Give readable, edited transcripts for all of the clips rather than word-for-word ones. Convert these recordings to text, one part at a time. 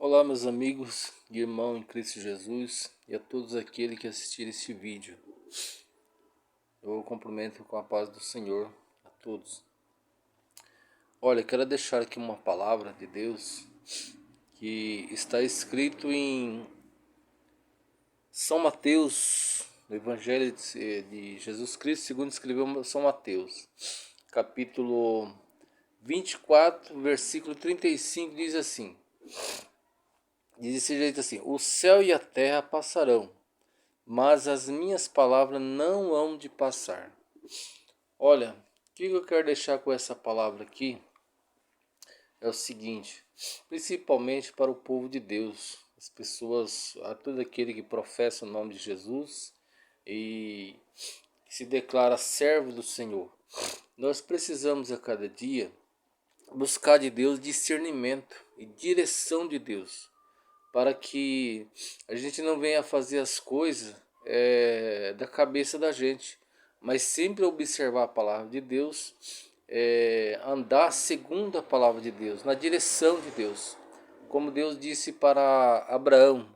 Olá, meus amigos e irmãos em Cristo Jesus e a todos aqueles que assistiram este vídeo. Eu cumprimento com a paz do Senhor a todos. Olha, quero deixar aqui uma palavra de Deus que está escrito em São Mateus, no Evangelho de Jesus Cristo, segundo escreveu São Mateus, capítulo 24, versículo 35, diz assim. Diz desse jeito assim: o céu e a terra passarão, mas as minhas palavras não hão de passar. Olha, o que eu quero deixar com essa palavra aqui é o seguinte, principalmente para o povo de Deus, as pessoas, a todo aquele que professa o nome de Jesus e que se declara servo do Senhor. Nós precisamos a cada dia buscar de Deus discernimento e direção de Deus, para que a gente não venha fazer as coisas da cabeça da gente, mas sempre observar a palavra de Deus, andar segundo a palavra de Deus, na direção de Deus. Como Deus disse para Abraão,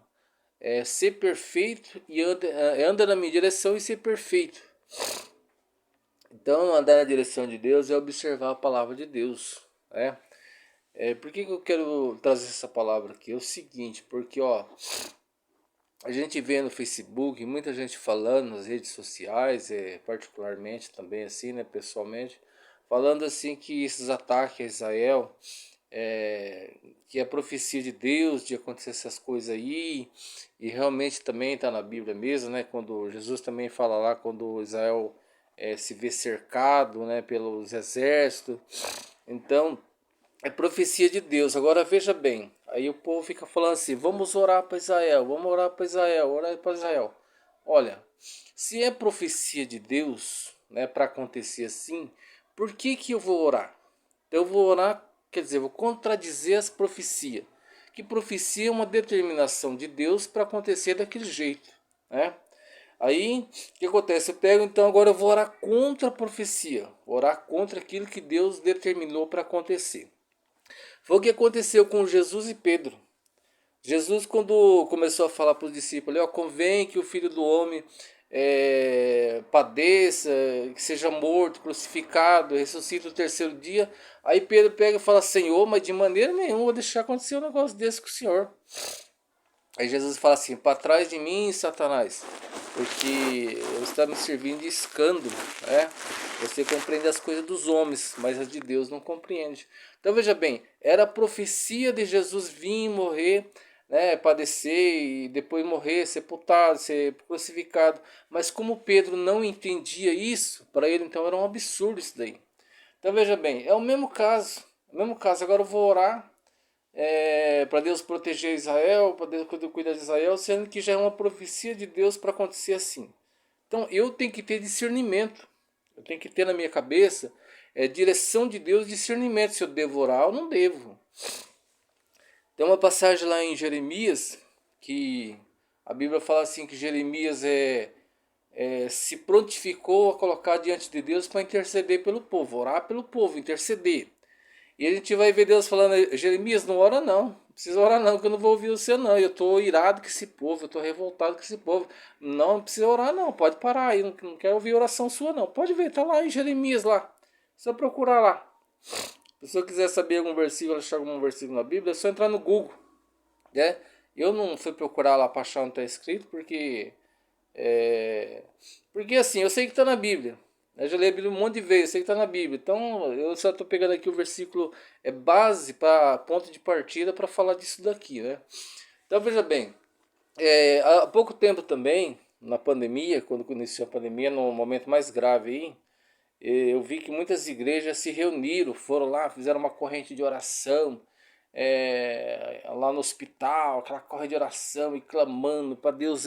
ser perfeito e anda na minha direção e ser perfeito. Então andar na direção de Deus é observar a palavra de Deus. Por que eu quero trazer essa palavra aqui? É o seguinte, porque a gente vê no Facebook muita gente falando nas redes sociais, particularmente também assim, né, pessoalmente, falando assim que esses ataques a Israel, que é profecia de Deus de acontecer essas coisas aí, e realmente também está na Bíblia mesmo, né, quando Jesus também fala lá, quando Israel se vê cercado, né, pelos exércitos. Então é profecia de Deus. Agora veja bem, aí o povo fica falando assim, vamos orar para Israel, vamos orar para Israel, orar para Israel. Olha, se é profecia de Deus, né, para acontecer assim, por que eu vou orar? Eu vou orar, quer dizer, vou contradizer as profecias. Que profecia é uma determinação de Deus para acontecer daquele jeito, né? Aí, o que acontece? Eu pego, então agora eu vou orar contra a profecia, orar contra aquilo que Deus determinou para acontecer. Foi o que aconteceu com Jesus e Pedro. Jesus, quando começou a falar para os discípulos, convém que o Filho do Homem padeça, que seja morto, crucificado, ressuscite no terceiro dia. Aí Pedro pega e fala, Senhor, mas de maneira nenhuma vou deixar acontecer um negócio desse com o Senhor. Aí Jesus fala assim, para trás de mim, Satanás, porque você está me servindo de escândalo, né? Você compreende as coisas dos homens, mas as de Deus não compreende. Então veja bem, era a profecia de Jesus vir morrer, né, padecer e depois morrer, sepultado, ser crucificado. Mas como Pedro não entendia isso, para ele então era um absurdo isso daí. Então veja bem, é o mesmo caso, Agora eu vou orar para Deus proteger Israel, para Deus cuidar de Israel, sendo que já é uma profecia de Deus para acontecer assim. Então eu tenho que ter discernimento, eu tenho que ter na minha cabeça direção de Deus, discernimento, se eu devo orar ou não devo. Tem uma passagem lá em Jeremias, que a Bíblia fala assim, que Jeremias se prontificou a colocar diante de Deus para interceder pelo povo, orar pelo povo, interceder. E a gente vai ver Deus falando, Jeremias, não ora não precisa orar não, que eu não vou ouvir você não, eu estou irado com esse povo, eu estou revoltado com esse povo, não precisa orar não, pode parar aí, não quero ouvir oração sua não, pode ver, está lá em Jeremias lá, só procurar lá. Se você quiser saber algum versículo, achar algum versículo na Bíblia, é só entrar no Google, né? Eu não fui procurar lá para achar onde está escrito, porque assim, eu sei que está na Bíblia. Eu já li a Bíblia um monte de vezes, eu sei que está na Bíblia. Então eu só estou pegando aqui o versículo base, para ponto de partida para falar disso daqui, né? Então veja bem, há pouco tempo também, na pandemia, quando iniciou a pandemia, no momento mais grave aí, eu vi que muitas igrejas se reuniram, foram lá, fizeram uma corrente de oração, lá no hospital, aquela corrente de oração e clamando para Deus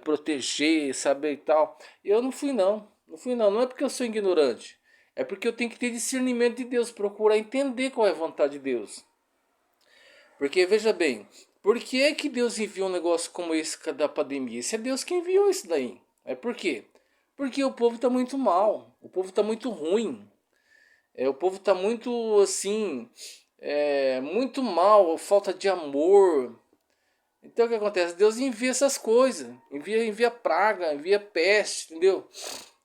proteger, saber e tal. E eu não fui não, não é porque eu sou ignorante, é porque eu tenho que ter discernimento de Deus, procurar entender qual é a vontade de Deus. Porque veja bem, por que é que Deus enviou um negócio como esse da pandemia? Isso é Deus que enviou isso daí. Por quê? Porque o povo está muito mal, o povo está muito ruim. O povo está muito assim, muito mal, falta de amor. Então o que acontece? Deus envia essas coisas, envia praga, envia peste, entendeu?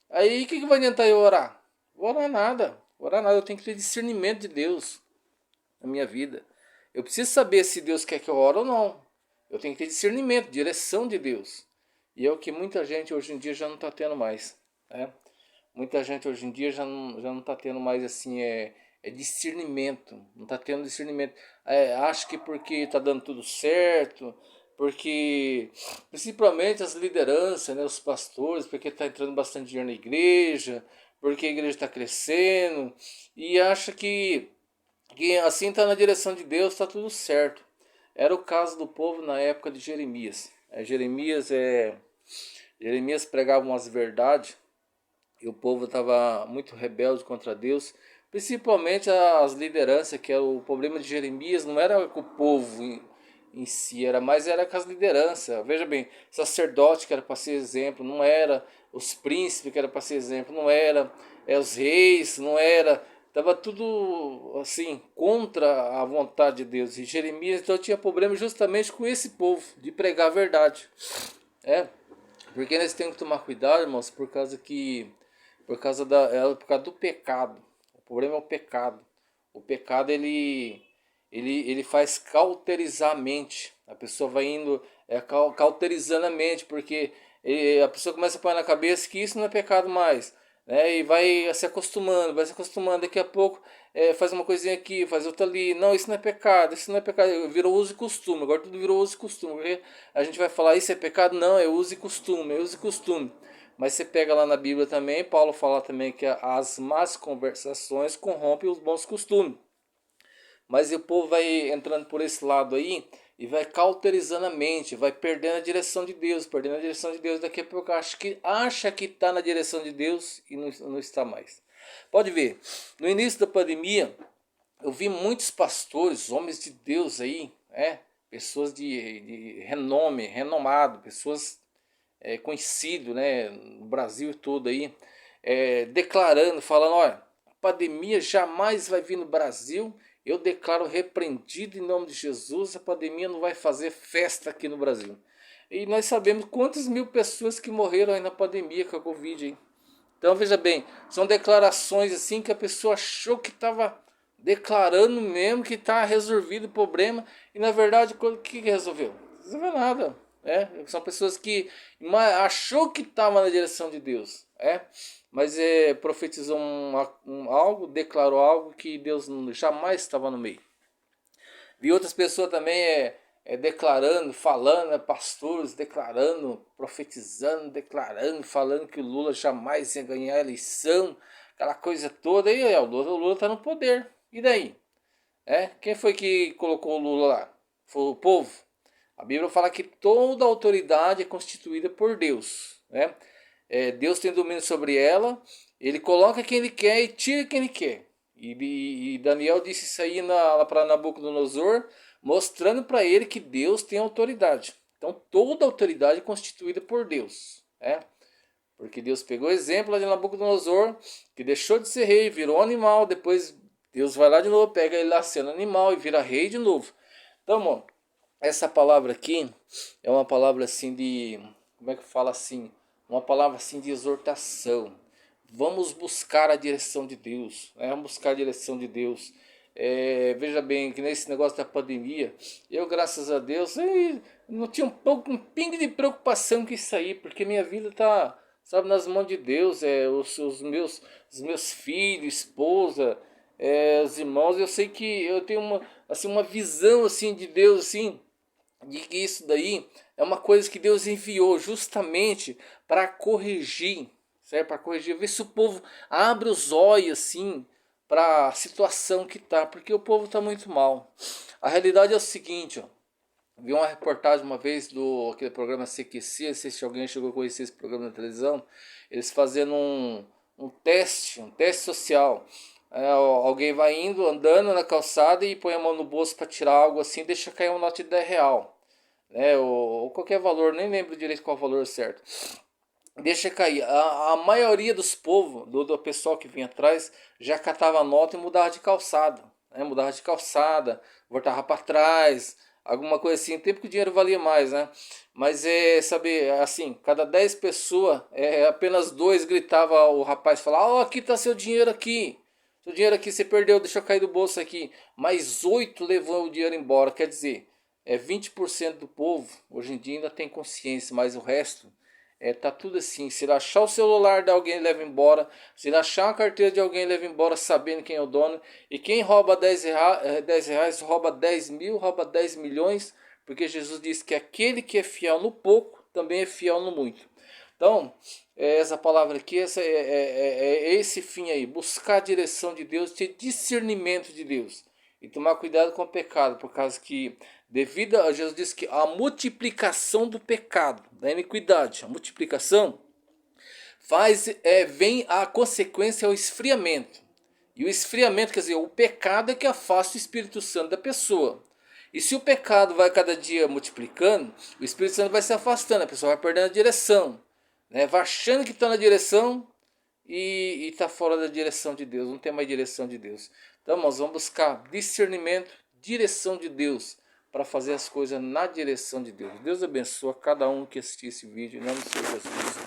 Aí o que vai adiantar eu orar? Vou orar nada, eu tenho que ter discernimento de Deus na minha vida. Eu preciso saber se Deus quer que eu ore ou não. Eu tenho que ter discernimento, direção de Deus. E é o que muita gente hoje em dia já não está tendo mais, né? Muita gente hoje em dia já não está tendo mais assim, discernimento, não está tendo discernimento. Acho que porque está dando tudo certo, porque principalmente as lideranças, né, os pastores, porque está entrando bastante dinheiro na igreja, porque a igreja está crescendo, e acha que assim está na direção de Deus, está tudo certo. Era o caso do povo na época de Jeremias. Jeremias pregava umas verdades e o povo estava muito rebelde contra Deus, principalmente as lideranças, que era o problema de Jeremias, não era com o povo em si, era com as lideranças. Veja bem, sacerdote que era para ser exemplo, não era, os príncipes que era para ser exemplo, não era, os reis, não era, estava tudo assim contra a vontade de Deus. E Jeremias então tinha problema justamente com esse povo de pregar a verdade. É, porque nós temos que tomar cuidado, irmãos, por causa do pecado. O problema é o pecado. O pecado ele faz cauterizar a mente. A pessoa vai indo cauterizando a mente, porque a pessoa começa a pôr na cabeça que isso não é pecado mais, né? E vai se acostumando. Daqui a pouco faz uma coisinha aqui, faz outra ali. Não, isso não é pecado, isso não é pecado. Virou uso e costume. Agora tudo virou uso e costume. Porque a gente vai falar isso é pecado? Não, é uso e costume, é uso e costume. Mas você pega lá na Bíblia também, Paulo fala também que as más conversações corrompem os bons costumes. Mas o povo vai entrando por esse lado aí e vai cauterizando a mente, vai perdendo a direção de Deus, perdendo a direção de Deus. Daqui a pouco acha que está na direção de Deus e não está mais. Pode ver, no início da pandemia, eu vi muitos pastores, homens de Deus aí, pessoas de renome, renomado, pessoas conhecido, né, no Brasil todo aí, declarando, falando, olha, a pandemia jamais vai vir no Brasil, eu declaro repreendido em nome de Jesus, a pandemia não vai fazer festa aqui no Brasil. E nós sabemos quantas mil pessoas que morreram aí na pandemia com a Covid. Hein? Então veja bem, são declarações assim que a pessoa achou que estava declarando mesmo que está resolvido o problema e na verdade o que resolveu? Não resolveu nada. São pessoas que achou que estava na direção de Deus, mas profetizou algo, declarou algo que Deus jamais estava no meio. Vi outras pessoas também declarando, falando, pastores declarando, profetizando, declarando, falando que o Lula jamais ia ganhar a eleição, aquela coisa toda. E o Lula está no poder. E daí? Quem foi que colocou o Lula lá? Foi o povo. A Bíblia fala que toda autoridade é constituída por Deus. Deus tem domínio sobre ela, ele coloca quem ele quer e tira quem ele quer. E Daniel disse isso aí lá para Nabucodonosor, mostrando para ele que Deus tem autoridade. Então toda autoridade é constituída por Deus. Porque Deus pegou o exemplo lá de Nabucodonosor, que deixou de ser rei, virou animal, depois Deus vai lá de novo, pega ele lá sendo animal e vira rei de novo. Então, irmão, essa palavra aqui é uma palavra assim de, como é que fala assim? Uma palavra assim de exortação. Vamos buscar a direção de Deus, vamos buscar a direção de Deus. Veja bem que nesse negócio da pandemia, eu graças a Deus não tinha um pingo de preocupação com isso aí, porque minha vida está, sabe, nas mãos de Deus. Os meus filhos, esposa, os irmãos, eu sei que eu tenho uma visão assim de Deus assim, de que isso daí é uma coisa que Deus enviou justamente para corrigir, certo? Para corrigir, ver se o povo abre os olhos assim para a situação que tá, porque o povo tá muito mal. A realidade é o seguinte, ó. Vi uma reportagem uma vez do aquele programa CQC, não sei se alguém chegou a conhecer esse programa na televisão, eles fazendo um teste social. Alguém vai indo, andando na calçada e põe a mão no bolso para tirar algo assim, deixa cair uma nota de 10 real. Ou qualquer valor, nem lembro direito qual o valor certo. Deixa cair. A maioria dos povos, do pessoal que vinha atrás, já catava a nota e mudava de calçada. né? Mudava de calçada, voltava para trás, alguma coisa assim. Tempo que o dinheiro valia mais, né? Mas saber, assim, cada 10 pessoas, apenas dois gritava o rapaz, falava, ó, aqui tá seu dinheiro aqui. Seu dinheiro aqui você perdeu, deixa eu cair do bolso aqui. Mais 8 levou o dinheiro embora. Quer dizer, 20% do povo hoje em dia ainda tem consciência, mas o resto tá tudo assim. Se ele achar o celular de alguém, leva embora. Se ele achar a carteira de alguém, leva embora sabendo quem é o dono. E quem rouba 10 reais, rouba 10 mil, rouba 10 milhões. Porque Jesus disse que aquele que é fiel no pouco, também é fiel no muito. Então, essa palavra aqui, é esse fim aí. Buscar a direção de Deus, ter discernimento de Deus. E tomar cuidado com o pecado, por causa que, devido a Jesus disse que a multiplicação do pecado, da iniquidade, a multiplicação, vem a consequência ao esfriamento. E o esfriamento, quer dizer, o pecado é que afasta o Espírito Santo da pessoa. E se o pecado vai cada dia multiplicando, o Espírito Santo vai se afastando, a pessoa vai perdendo a direção, né? Vai achando que está na direção e está fora da direção de Deus, não tem mais direção de Deus. Então, nós vamos buscar discernimento, direção de Deus, para fazer as coisas na direção de Deus. Deus abençoe cada um que assistir esse vídeo, em nome do Senhor Jesus.